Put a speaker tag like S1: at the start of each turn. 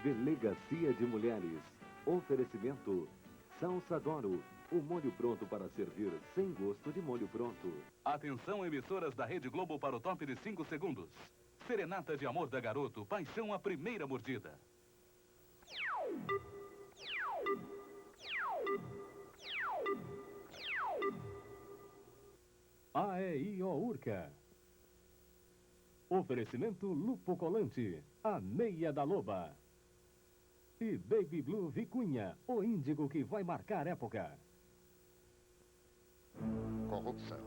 S1: Delegacia de Mulheres. Oferecimento Salsadoro, o molho pronto para servir sem gosto de molho pronto.
S2: Atenção, emissoras da Rede Globo, para o top de 5 segundos. Serenata de Amor da Garoto, Paixão à Primeira Mordida.
S3: AEI-O-Urca. Oferecimento Lupo Colante, a meia da loba. E Baby Blue Vicunha, o índigo que vai marcar época.
S4: Corrupção.